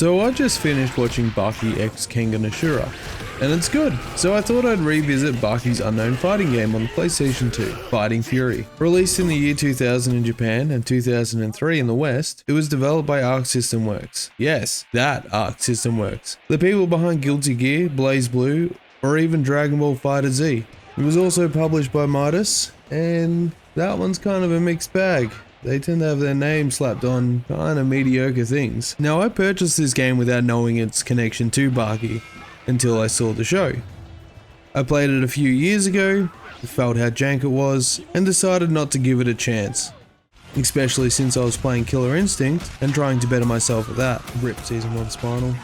So I just finished watching Baki x Kengan Ashura, and it's good. So I thought I'd revisit Baki's unknown fighting game on the PlayStation 2, Fighting Fury. Released in the year 2000 in Japan and 2003 in the West, it was developed by Arc System Works. Yes, that Arc System Works. The people behind Guilty Gear, Blaze Blue, or even Dragon Ball FighterZ. It was also published by Midas, and that one's kind of a mixed bag. They tend to have their name slapped on kind of mediocre things. Now, I purchased this game without knowing its connection to Baki until I saw the show. I played it a few years ago, felt how jank it was, and decided not to give it a chance. Especially since I was playing Killer Instinct and trying to better myself at that. RIP Season 1 Spinal.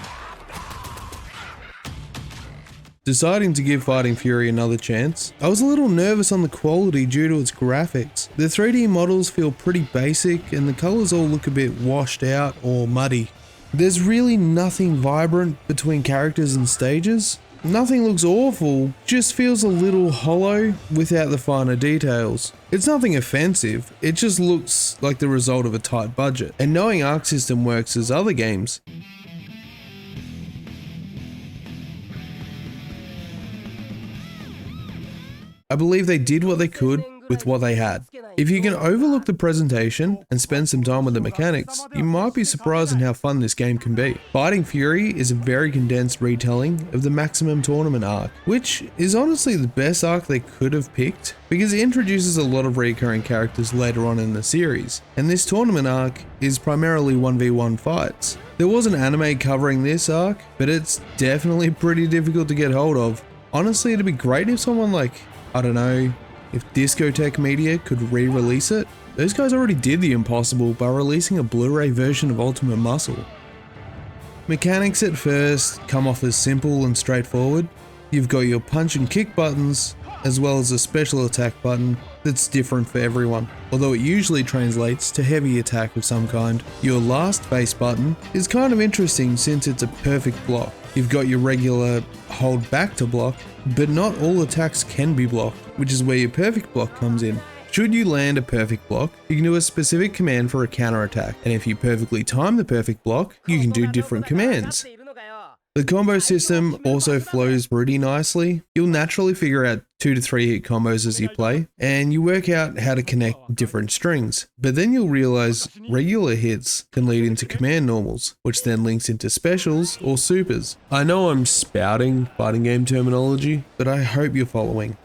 Deciding to give Fighting Fury another chance, I was a little nervous on the quality due to its graphics. The 3D models feel pretty basic and the colours all look a bit washed out or muddy. There's really nothing vibrant between characters and stages. Nothing looks awful, just feels a little hollow without the finer details. It's nothing offensive, it just looks like the result of a tight budget. And knowing Arc System Works' as other games, I believe they did what they could with what they had. If you can overlook the presentation and spend some time with the mechanics, you might be surprised in how fun this game can be. Fighting Fury is a very condensed retelling of the Maximum Tournament arc, which is honestly the best arc they could have picked because it introduces a lot of recurring characters later on in the series, and this tournament arc is primarily 1v1 fights. There was an anime covering this arc, but it's definitely pretty difficult to get hold of. Honestly, it'd be great if someone like, I don't know, if Discotek Media could re-release it. Those guys already did the impossible by releasing a Blu-ray version of Ultimate Muscle. Mechanics at first come off as simple and straightforward. You've got your punch and kick buttons, as well as a special attack button that's different for everyone, although it usually translates to heavy attack of some kind. Your last base button is kind of interesting since it's a perfect block. You've got your regular hold back to block, but not all attacks can be blocked, which is where your perfect block comes in. Should you land a perfect block, you can do a specific command for a counter attack, and if you perfectly time the perfect block, you can do different commands. The combo system also flows pretty nicely. You'll naturally figure out 2 to 3 hit combos as you play, and you work out how to connect different strings. But then you'll realize regular hits can lead into command normals, which then links into specials or supers. I know I'm spouting fighting game terminology, but I hope you're following.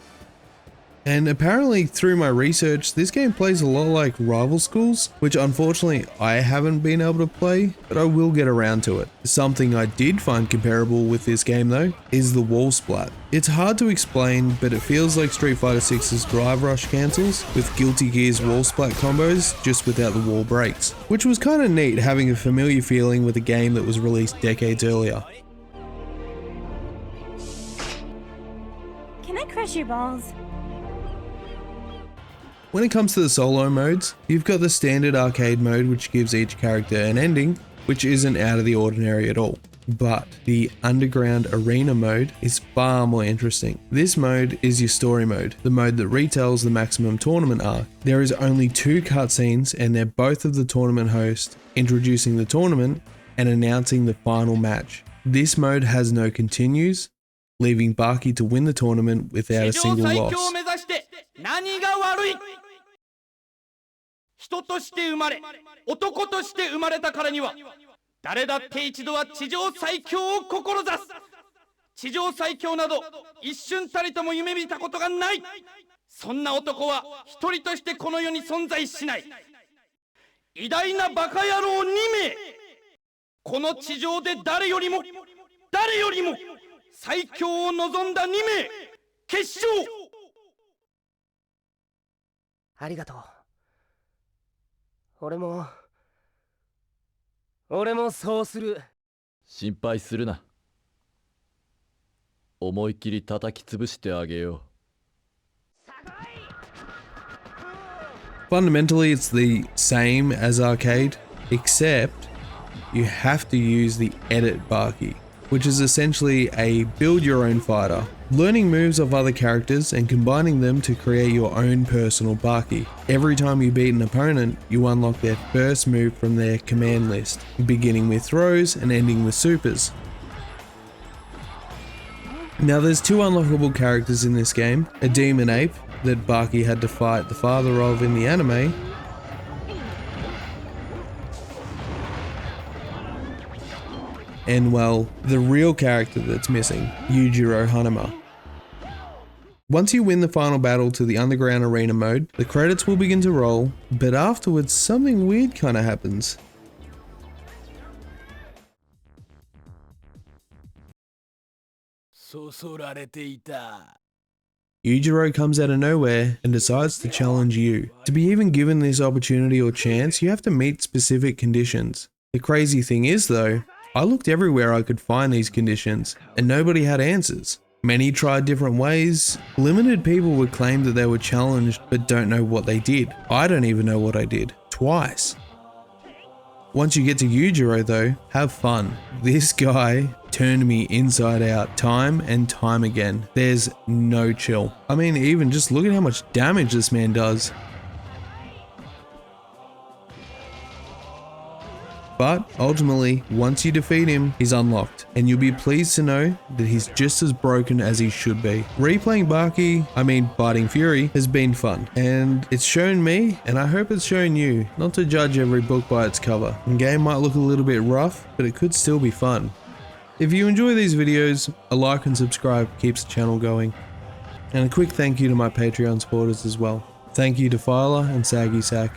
And apparently through my research, this game plays a lot like Rival Schools, which unfortunately I haven't been able to play, but I will get around to it. Something I did find comparable with this game though, is the wall splat. It's hard to explain, but it feels like Street Fighter 6's Drive Rush cancels, with Guilty Gear's wall splat combos, just without the wall breaks. Which was kinda neat having a familiar feeling with a game that was released decades earlier. Can I crush your balls? When it comes to the solo modes, you've got the standard arcade mode which gives each character an ending, which isn't out of the ordinary at all. But the underground arena mode is far more interesting. This mode is your story mode, the mode that retells the Maximum Tournament arc. There is only 2 cutscenes and they're both of the tournament host introducing the tournament and announcing the final match. This mode has no continues, leaving Baki to win the tournament without a single loss. 人として生まれ、男として生まれたからには、誰だって一度は地上最強を志す。地上最強など一瞬たりとも夢見たことがない。そんな男は一人としてこの世に存在しない。偉大なバカ野郎2名。この地上で誰よりも最強を望んだ2名。決勝。ありがとう。俺もそうする。心配するな。思い切り叩き潰してあげよう。Fundamentally, it's the same as arcade, except you have to use the edit Baki, which is essentially a build your own fighter. Learning moves of other characters and combining them to create your own personal Baki. Every time you beat an opponent, you unlock their first move from their command list, beginning with throws and ending with supers. Now there's two unlockable characters in this game, a demon ape that Baki had to fight the father of in the anime, and well, the real character that's missing, Yujiro Hanuma. Once you win the final battle to the underground arena mode, the credits will begin to roll, but afterwards something weird kinda happens. Yujiro comes out of nowhere and decides to challenge you. To be even given this opportunity or chance, you have to meet specific conditions. The crazy thing is though, I looked everywhere I could find these conditions, and nobody had answers. Many tried different ways. Limited people would claim that they were challenged but don't know what they did. I don't even know what I did. Twice. Once you get to Yujiro though, have fun. This guy turned me inside out time and time again. There's no chill. I mean, even just look at how much damage this man does. But ultimately, once you defeat him, he's unlocked, and you'll be pleased to know that he's just as broken as he should be. Replaying Baki, Biting Fury, has been fun, and it's shown me, and I hope it's shown you, not to judge every book by its cover. The game might look a little bit rough, but it could still be fun. If you enjoy these videos, a like and subscribe keeps the channel going. And a quick thank you to my Patreon supporters as well. Thank you to Defilier and SaggySack.